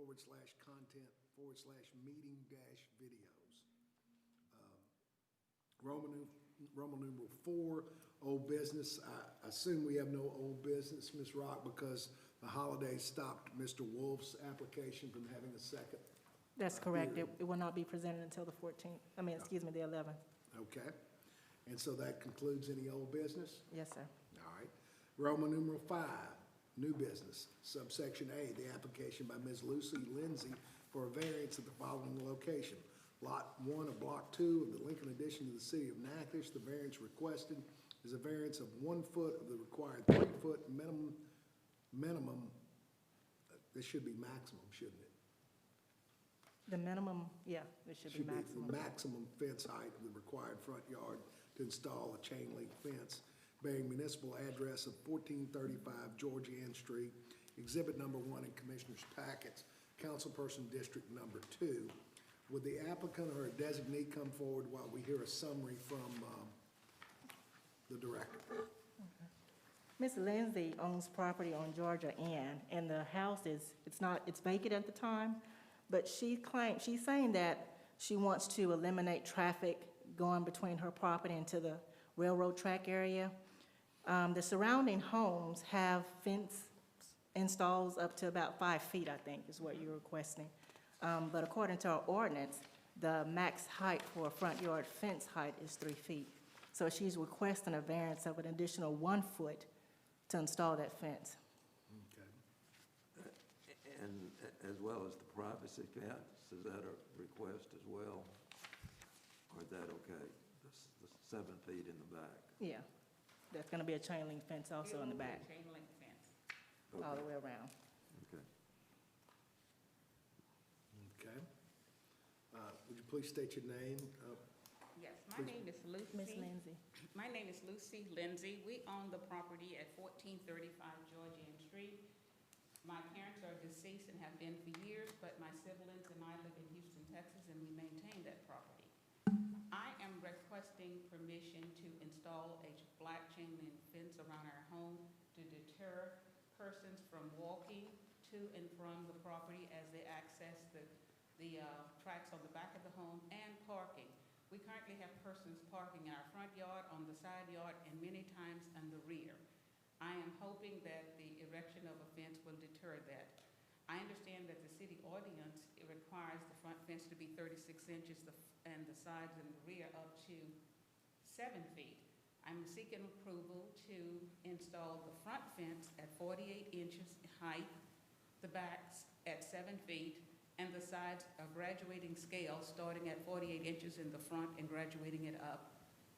/content/meeting-videos. Roman numeral 4, old business. I assume we have no old business, Ms. Rock, because the holidays stopped Mr. Wolf's application from having a second. That's correct. hearing. It will not be presented until the 14th, the 11th. Okay. And so that concludes any old business? Yes, sir. All right. Roman numeral 5, new business. Subsection A, the application by Ms. Lucy Lindsay for a variance at the following location. Lot 1 of Block 2 of the Lincoln addition to the city of Natchitoches. The variance requested is a variance of 1 foot of the required 3-foot minimum. This should be maximum, shouldn't it? The minimum, yeah, it should be maximum. The maximum fence height of the required front yard to install a chain link fence bearing municipal address of 1435 George Ann Street, exhibit number 1 in Commissioner's packets, councilperson district number 2. Would the applicant or a designee come forward while we hear a summary from the director? Ms. Lindsay owns property on Georgia Ann, and the house it's vacant at the time, but she's saying that she wants to eliminate traffic going between her property into the railroad track area. The surrounding homes have fence installs up to about 5 feet, I think, is what you're requesting. But according to our ordinance, the max height for a front yard fence height is 3 feet. So she's requesting a variance of an additional 1 foot to install that fence. Okay. And as well as the privacy fence, is that a request as well? Or is that okay, the 7 feet in the back? Yeah, there's gonna be a chain link fence also in the back, Chain link fence. all the way around. Okay. Okay. Would you please state your name? Yes, my name is Lucy. Ms. Lindsay. My name is Lucy Lindsay. We own the property at 1435 George Ann Street. My parents are deceased and have been for years, but my siblings and I live in Houston, Texas, and we maintain that property. I am requesting permission to install a black chain link fence around our home to deter persons from walking to and from the property as they access the tracks on the back of the home and parking. We currently have persons parking in our front yard, on the side yard, and many times in the rear. I am hoping that the erection of a fence will deter that. I understand that the city ordinance, it requires the front fence to be 36 inches and the sides and the rear up to 7 feet. I'm seeking approval to install the front fence at 48 inches height, the backs at 7 feet, and the sides are graduating scale starting at 48 inches in the front and graduating it up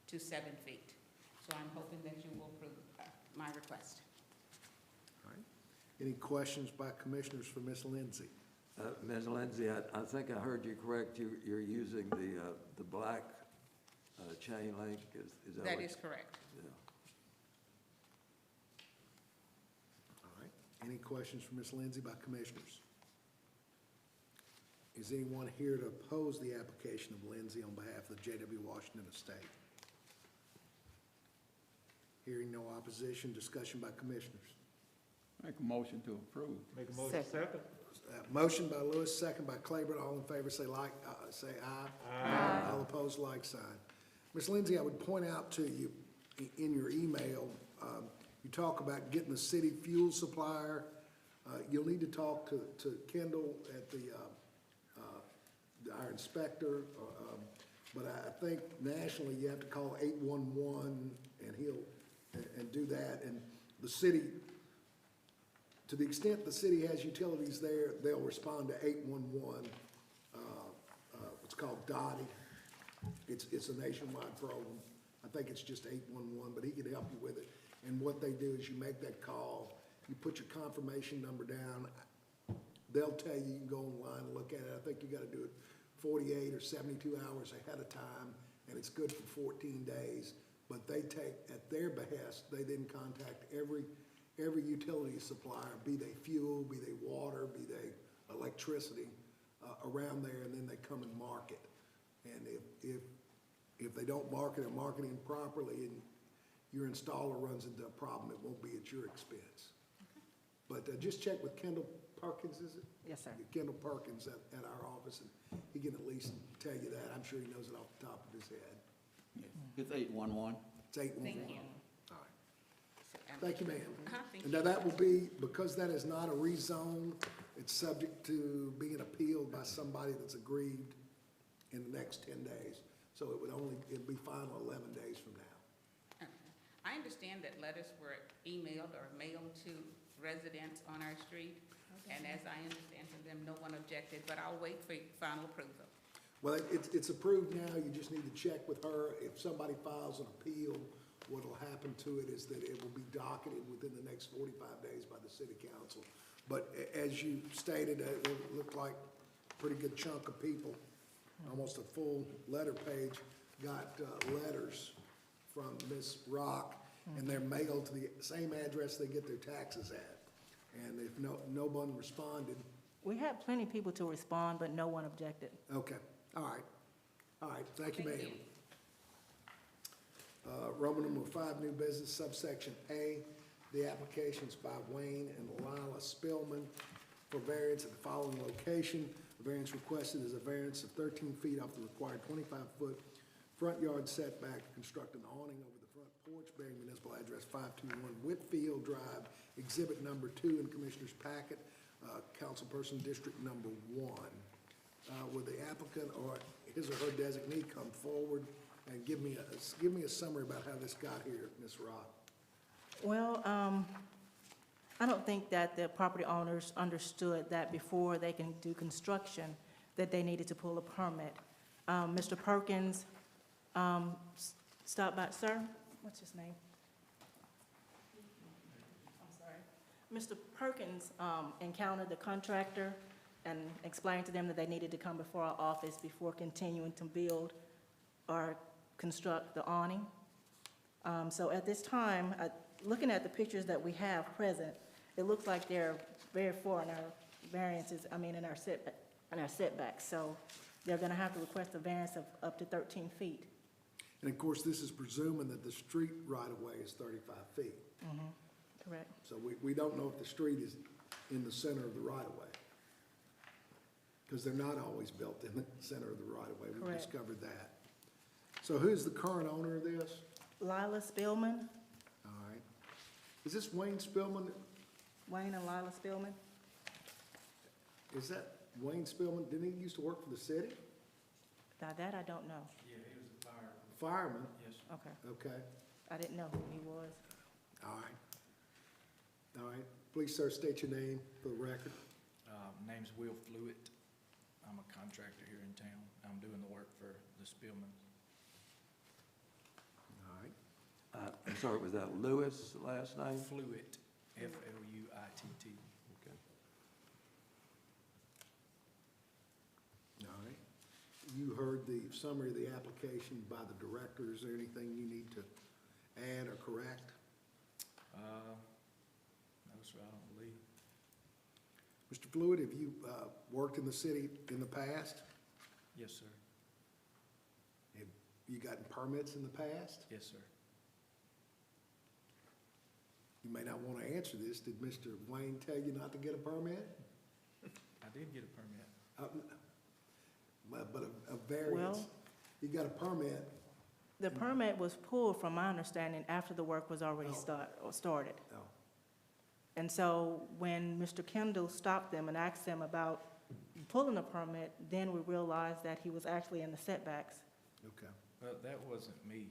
to 7 feet. So I'm hoping that you will approve my request. All right. Any questions by commissioners for Ms. Lindsay? Ms. Lindsay, I think I heard you correct. You're using the black chain link. Is that That what is correct. Yeah. All right. Any questions for Ms. Lindsay by commissioners? Is anyone here to oppose the application of Lindsay on behalf of the J.W. Washington estate? Hearing no opposition, discussion by commissioners. Make a motion to approve. Make a motion second. Motion by Lewis, second by Claiborne. All in favor say aye. Aye. All opposed, like sign. Ms. Lindsay, I would point out to you in your email, you talk about getting the city fuel supplier. You'll need to talk to Kendall at our inspector, but I think nationally you have to call 811 and do that. And the city, to the extent the city has utilities there, they'll respond to 811. It's called Dottie. It's a nationwide program. I think it's just 811, but he can help you with it. And what they do is you make that call, you put your confirmation number down. They'll tell you, you can go online and look at it. I think you got to do it 48 or 72 hours ahead of time, and it's good for 14 days. But they take, at their behest, they then contact every utility supplier, be they fuel, be they water, be they electricity, around there, and then they come and market. And if they don't market or marketing properly and your installer runs into a problem, it won't be at your expense. But But just check with Kendall Perkins, is it? Yes, sir. Kendall Perkins at our office, and he can at least tell you that. I'm sure he knows it off the top of his head. It's 811. It's 811. Thank you. All right. Thank you, ma'am. Thank And you. now that will be, because that is not a rezone, it's subject to being appealed by somebody that's aggrieved in the next 10 days. So it'd be final 11 days from now. Okay. I understand that letters were emailed or mailed to residents on our street, and as I understand from them, no one objected, but I'll wait for final approval. Well, it's approved now, you just need to check with her. If somebody files an appeal, what'll happen to it is that it will be docketed within the next 45 days by the city council. But as you stated, it looked like a pretty good chunk of people, almost a full letter page, got letters from Ms. Rock, and they're mailed to the same address they get their taxes at. And if no one responded, We had plenty of people to respond, but no one objected. okay, all right, thank you, ma'am. Thank you. Roman number 5, new business, subsection A, the applications by Wayne and Lila Spillman for variance at the following location. The variance requested is a variance of 13 feet off the required 25-foot front yard setback to construct an awning over the front porch bearing municipal address 521 Whitfield Drive, exhibit number 2 in Commissioner's packet, councilperson district number 1. Will the applicant or his or her designee come forward and give me a summary about how this got here, Ms. Rock? Well, I don't think that the property owners understood that before they can do construction, that they needed to pull a permit. Mr. Perkins stopped by, sir, what's his name? I'm sorry. Mr. Perkins encountered the contractor and explained to them that they needed to come before our office before continuing to build or construct the awning. So at this time, looking at the pictures that we have present, it looks like they're very far in our variances, in our setbacks. So they're gonna have to request a variance of up to 13 feet. And of course, this is presuming that the street right-of-way is 35 feet. Correct. So we don't know if the street is in the center of the right-of-way, because they're not always built in the center of the right-of-way. We Correct. discovered that. So who's the current owner of this? Lila Spillman, All right. Is this Wayne Spillman? Wayne and Lila Spillman. Is that Wayne Spillman? Didn't he used to work for the city? Now that I don't know. Yeah, he was a fireman. Fireman? Yes, sir. Okay. Okay. I didn't know who he was. All right. All right. Please, sir, state your name for the record. Name's Will Fluitt. I'm a contractor here in town. I'm doing the work for the Spillmans. All right. I'm sorry, was that Lewis last name? Fluitt, F-L-U-I-T-T. Okay. All right. You heard the summary of the application by the director. Is there anything you need to add or correct? No, sir, I don't believe. Mr. Fluid, have you worked in the city in the past? Yes, sir. Have you gotten permits in the past? Yes, sir. You may not want to answer this. Did Mr. Wayne tell you not to get a permit? I did get a permit. But a variance. Well- You got a permit. The permit was pulled, from my understanding, after the work was already started. Oh, And so when Mr. Kendall stopped them and asked them about pulling a permit, then we realized that he was actually in the setbacks. okay. Well, that wasn't me.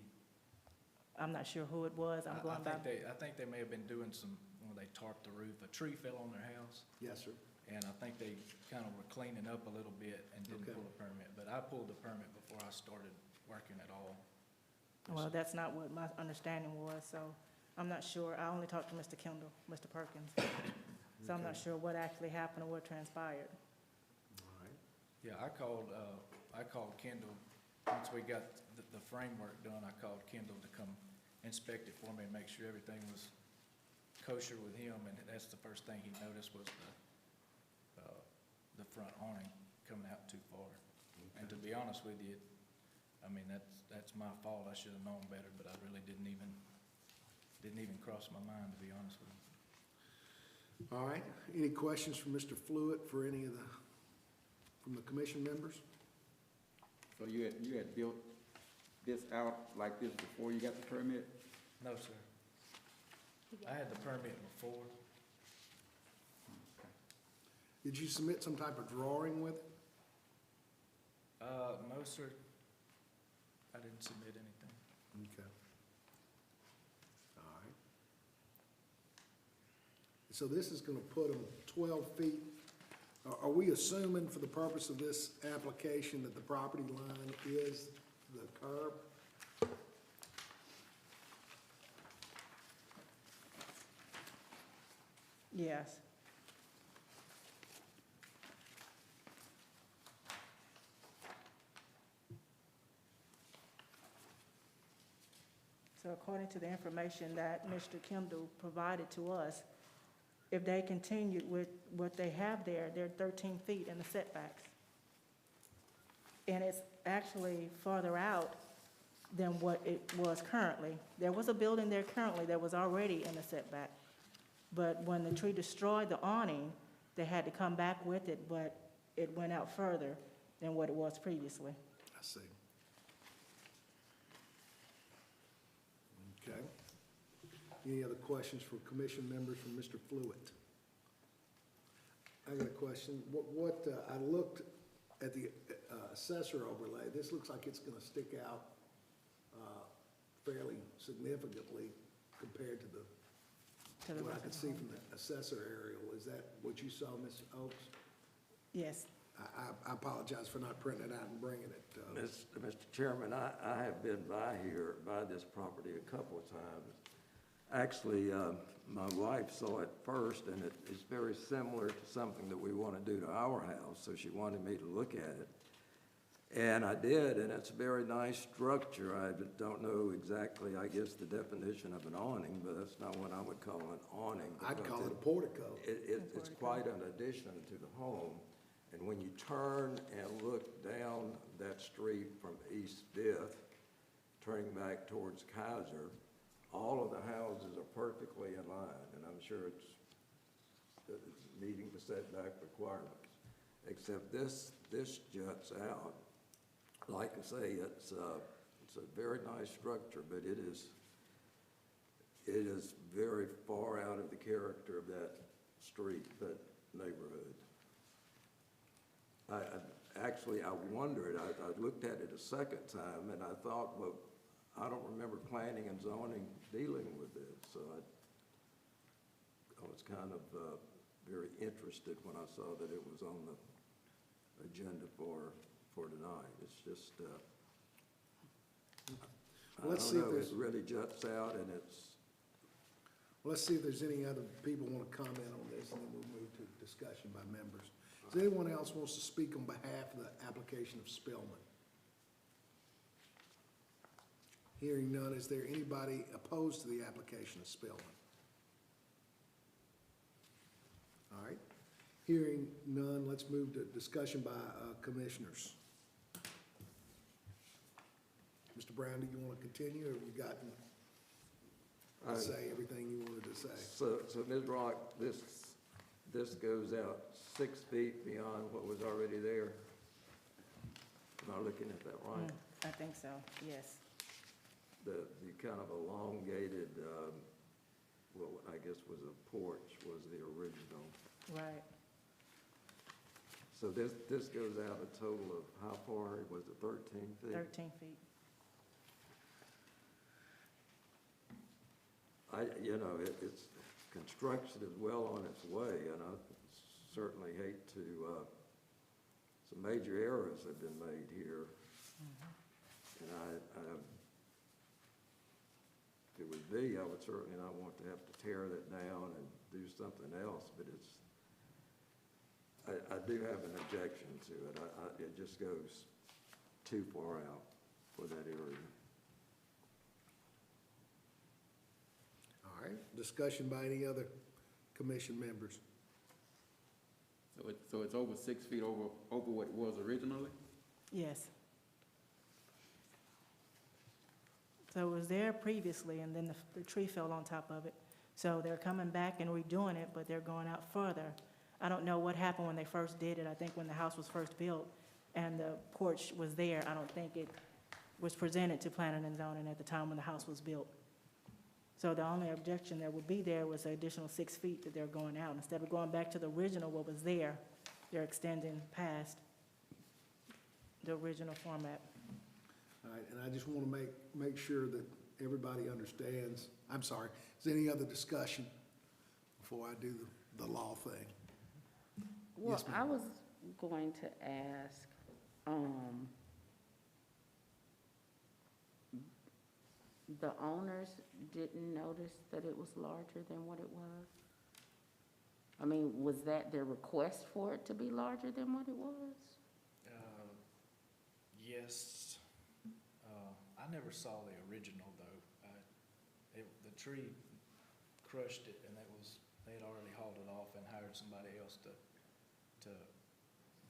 I'm not sure who it was. I'm going by. I think they may have been doing some, when they tarped the roof, a tree fell on their house, Yes, sir. and I think they kind of were cleaning up a little bit and didn't Okay. pull a permit. But I pulled the permit before I started working at all. Well, that's not what my understanding was, so I'm not sure. I only talked to Mr. Kendall, Mr. Perkins. So I'm not Okay. sure what actually happened or what transpired. All right. Yeah, I called Kendall, once we got the framework done, I called Kendall to come inspect it for me and make sure everything was kosher with him, and that's the first thing he noticed was the front awning coming out too far. And to be honest with you, that's my fault, I should have known better, but I really didn't even cross my mind, to be honest with you. All right, any questions from Mr. Fluid for any of from the commission members? So you had built this out like this before you got the permit? No, sir. I had the permit before. Did you submit some type of drawing with it? No, sir. I didn't submit anything. Okay. All right. So this is gonna put them 12 feet. Are we assuming for the purpose of this application that the property line is the curb? Yes. So according to the information that Mr. Kendall provided to us, if they continued with what they have there, they're 13 feet in the setbacks. And it's actually farther out than what it was currently. There was a building there currently that was already in the setback. But when the tree destroyed the awning, they had to come back with it, but it went out further than what it was previously. I see. Okay. Any other questions for commission members from Mr. Fluid? I got a question. I looked at the assessor overlay. This looks like it's gonna stick out fairly significantly compared to what I could see from the assessor aerial. Is that what you saw, Ms. Oaks? Yes. I apologize for not printing it out and bringing it. Mr. Chairman, I have been by this property a couple of times. Actually, my wife saw it first, and it's very similar to something that we want to do to our house, so she wanted me to look at it. And I did, and it's a very nice structure. I don't know exactly, I guess, the definition of an awning, but that's not what I would call an awning. I'd call it a portico. It's quite an addition to the home. And when you turn and look down that street from East Fifth, turning back towards Kaiser, all of the houses are perfectly in line, and I'm sure it's meeting the setback requirements. Except this juts out. Like I say, it's a very nice structure, but it is very far out of the character of that street, that neighborhood. I wondered, I looked at it a second time, and I thought, well, I don't remember planning and zoning dealing with this, so I was kind of very interested when I saw that it was on the agenda for tonight. It's just, Let's I see if don't know, there's- it really juts out, and it's, Let's see if there's any other people want to comment on this, and then we'll move to discussion by members. Does anyone else wants to speak on behalf of the application of Spillman? Hearing none, is there anybody opposed to the application of Spillman? All right. Hearing none, let's move to discussion by commissioners. Mr. Brown, do you want to continue, or have you gotten to say everything you wanted to say? so Ms. Rock, this goes out 6 feet beyond what was already there? Am I looking at that right? I think so, yes. The kind of elongated, well, I guess was a porch, was the original. Right. So this goes out a total of, how far, was it 13 feet? 13 feet. It's construction is well on its way, and I certainly hate to, some major errors have been made here. And if it was me, I would certainly not want to have to tear that down and do something else, but I do have an objection to it. It just goes too far out for that area. All right, discussion by any other commission members? So it's over 6 feet over what it was originally? Yes. So it was there previously, and then the tree fell on top of it. So they're coming back and redoing it, but they're going out further. I don't know what happened when they first did it. I think when the house was first built and the porch was there, I don't think it was presented to planning and zoning at the time when the house was built. So the only objection that would be there was the additional 6 feet that they're going out. Instead of going back to the original, what was there, they're extending past the original format. All right, and I just want to make sure that everybody understands. I'm sorry, is there any other discussion before I do the law thing? Well, Yes, ma'am. I was going to ask, the owners didn't notice that it was larger than what it was? I mean, was that their request for it to be larger than what it was? Yes. I never saw the original, though. The tree crushed it, and they had already hauled it off and hired somebody else to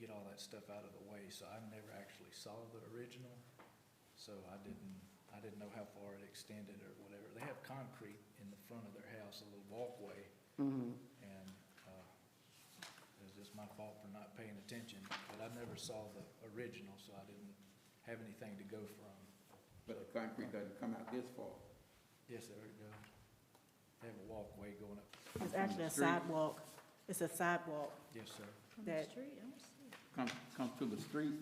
get all that stuff out of the way, so I never actually saw the original. So I didn't know how far it extended or whatever. They have concrete in the front of their house, a little walkway, Mm-hmm. and it was just my fault for not paying attention, but I never saw the original, so I didn't have anything to go from. But the concrete doesn't come out this far. Yes, there it goes. They have a walkway going up. It's actually a Street. sidewalk. It's a sidewalk Yes, sir. that, Comes to the street.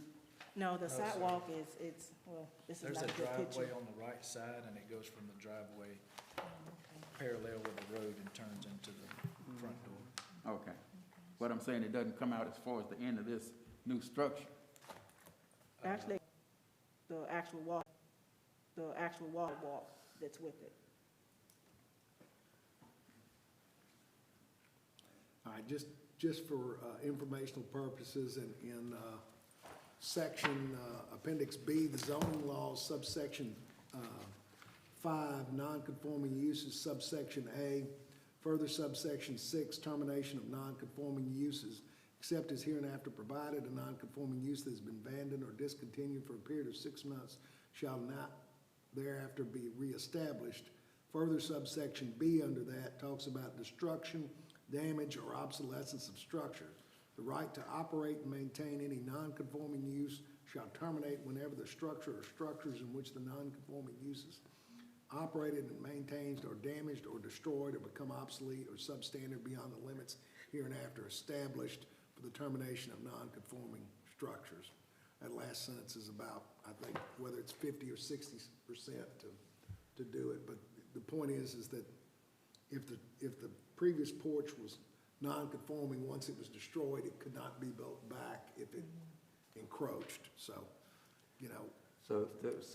no, the No, sir. sidewalk is, well, this is There's not a a good picture. driveway on the right side, and it goes from the driveway parallel with the road and turns into the front door. Okay. What I'm saying, it doesn't come out as far as the end of this new structure. Actually, the actual walk that's with it. All right, just for informational purposes, in section Appendix B, the zoning laws, subsection 5, non-conforming uses, subsection A, further subsection 6, termination of non-conforming uses, except as hereinafter provided, a non-conforming use that has been abandoned or discontinued for a period of 6 months shall not thereafter be reestablished. Further subsection B under that talks about destruction, damage, or obsolescence of structures. The right to operate and maintain any non-conforming use shall terminate whenever the structure or structures in which the non-conforming uses operated and maintained are damaged or destroyed or become obsolete or substandard beyond the limits hereinafter established for the termination of non-conforming structures. That last sentence is about, I think, whether it's 50 or 60% to do it, but the point is that if the previous porch was non-conforming, once it was destroyed, it could not be built back if it encroached, so, you know. So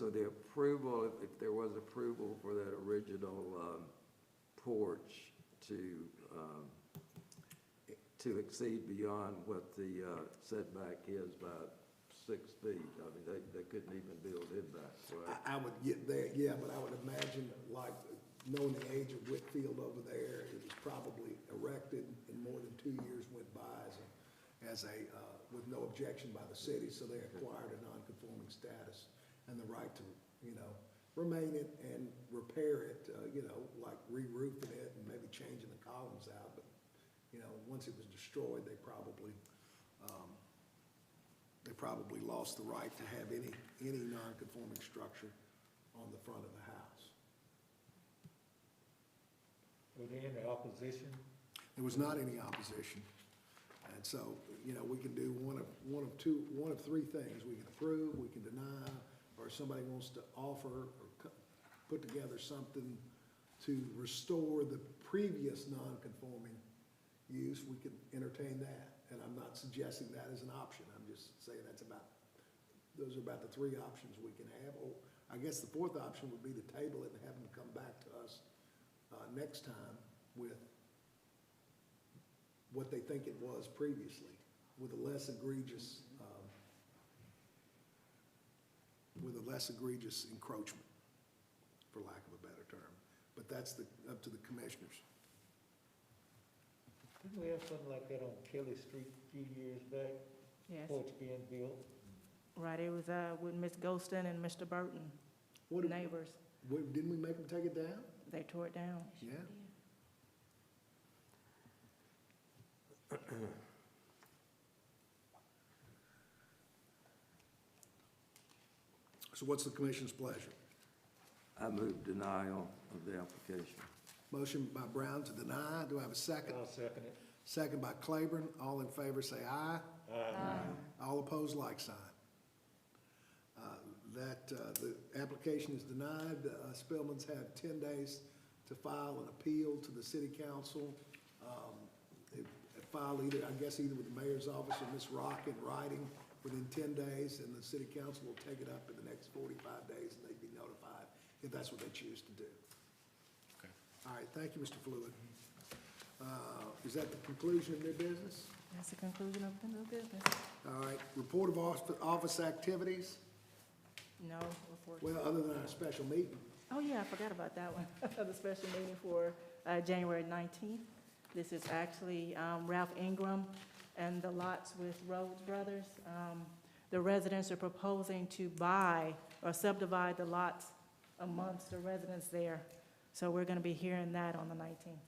the approval, if there was approval for that original porch to exceed beyond what the setback is by 6 feet, I mean, they couldn't even build it back, right? I would get there, yeah, but I would imagine, like, knowing the age of Whitfield over there, it was probably erected and more than 2 years went by with no objection by the city, so they acquired a non-conforming status and the right to, remain it and repair it, like re-roofing it and maybe changing the columns out, but, once it was destroyed, they probably lost the right to have any non-conforming structure on the front of the house. Were there any opposition? There was not any opposition. And so, we can do one of 3 things. We can approve, we can deny, or if somebody wants to offer or put together something to restore the previous non-conforming use, we can entertain that. And I'm not suggesting that as an option. I'm just saying those are about the 3 options we can have. Or I guess the 4th option would be to table it and have them come back to us next time with what they think it was previously, with a less egregious encroachment, for lack of a better term. But that's up to the commissioners. Didn't we have something like that on Kelly Street a few years back? Yes, Porch being built? right, it was with Ms. Golston and Mr. Burton, What, neighbors. didn't we make them take it down? They tore it down. Yeah. So what's the commission's pleasure? I move denial of the application. Motion by Brown to deny. Do I have a second? I'll second it. Second by Claiborne. All in favor say aye. All opposed, like sign. The application is denied. Spillman's had 10 days to file an appeal to the city council. They file either, I guess, either with the mayor's office or Ms. Rock in writing within 10 days, and the city council will take it up in the next 45 days, and they'd be notified if that's what they choose to do. Okay. All right, thank you, Mr. Fluid. Is that the conclusion of new business? That's the conclusion of the new business. All right, report of office activities. No report. Well, other than our special meeting. Oh, yeah, I forgot about that one. The special meeting for January 19th. This is actually Ralph Ingram and the lots with Rhodes Brothers. The residents are proposing to buy or subdivide the lots amongst the residents there. So we're going to be hearing that on the 19th.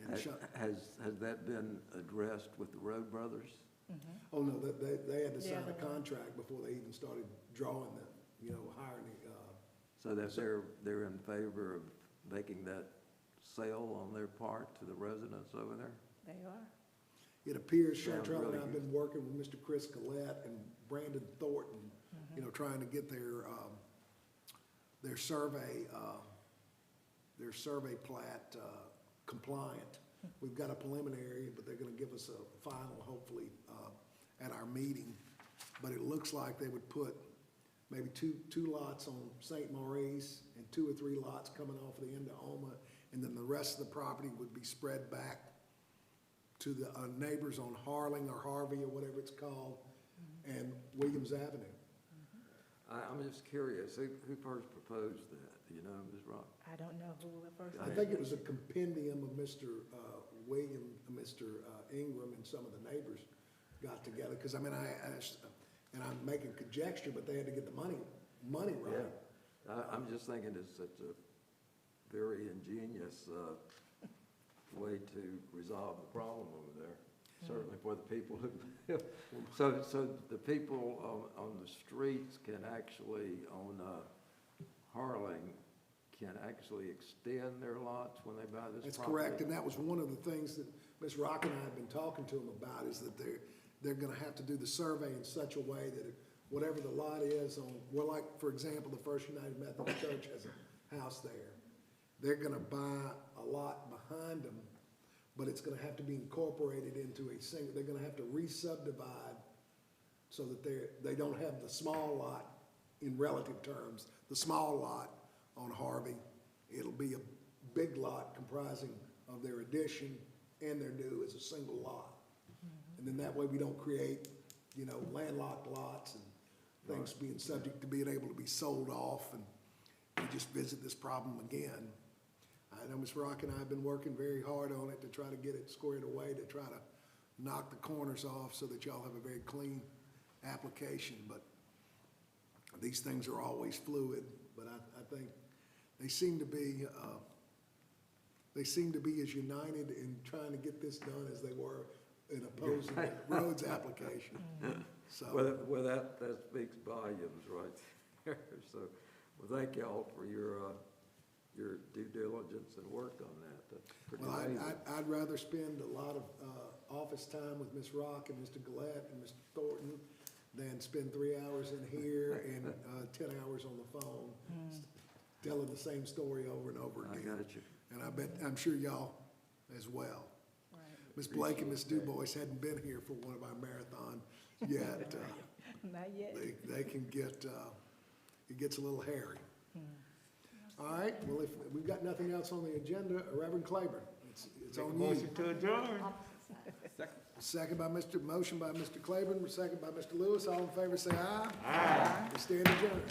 And Has that been addressed with the Road Brothers? oh, no, they had to Yeah, sign a they- contract before they even started drawing them, hiring the, So that they're in favor of making that sale on their part to the residents over there? They are. it appears Sounds Chantrell and really I have good. been working with Mr. Chris Collette and Brandon Thornton, trying to get their survey plat compliant. We've got a preliminary, but they're gonna give us a final, hopefully, at our meeting. But it looks like they would put maybe two lots on St. Maurice and 2 or 3 lots coming off the end of Oma, and then the rest of the property would be spread back to the neighbors on Harling or Harvey or whatever it's called, and Williams Avenue. I'm just curious, who first proposed that? Do you know, Ms. Rock? I don't know who the first. I think it was a compendium of Mr. Ingram and some of the neighbors got together, because I asked, and I'm making conjecture, but they had to get the money right. I'm just thinking it's such a very ingenious way to resolve the problem over there, certainly for the people who live. So the people on the streets can actually, on Harling, can actually extend their lots when they buy this property? That's correct, and that was one of the things that Ms. Rock and I have been talking to them about, is that they're gonna have to do the survey in such a way that whatever the lot is on, well, like, for example, the First United Methodist Church has a house there. They're gonna buy a lot behind them, but it's gonna have to be incorporated into a single, they're gonna have to re-subdivide so that they don't have the small lot in relative terms, the small lot on Harvey. It'll be a big lot comprising of their addition and their new as a single lot. And then that way we don't create, landlocked lots and things being subject to being able to be sold off, and we just visit this problem again. I know Ms. Rock and I have been working very hard on it to try to get it squared away, to try to knock the corners off so that y'all have a very clean application, but these things are always fluid. But I think they seem to be as united in trying to get this done as they were in opposing the Rhodes application. So, Well, that speaks volumes right there. So, well, thank y'all for your due diligence and work on that. That's pretty well, amazing. I'd rather spend a lot of office time with Ms. Rock and Mr. Gillette and Mr. Thornton than spend 3 hours in here and 10 hours on the phone, telling the same story over and over I again. got you. And I'm sure y'all as well. Right. Ms. Blake and Ms. DuBois hadn't been here for one of our marathons yet. Not yet. They can get, it gets a little hairy. All right, well, if we've got nothing else on the agenda, Reverend Claiborne, it's on you. Motion to adjourn. Motion by Mr. Claiborne, second by Mr. Lewis. All in favor, say aye. Aye. We stand adjourned.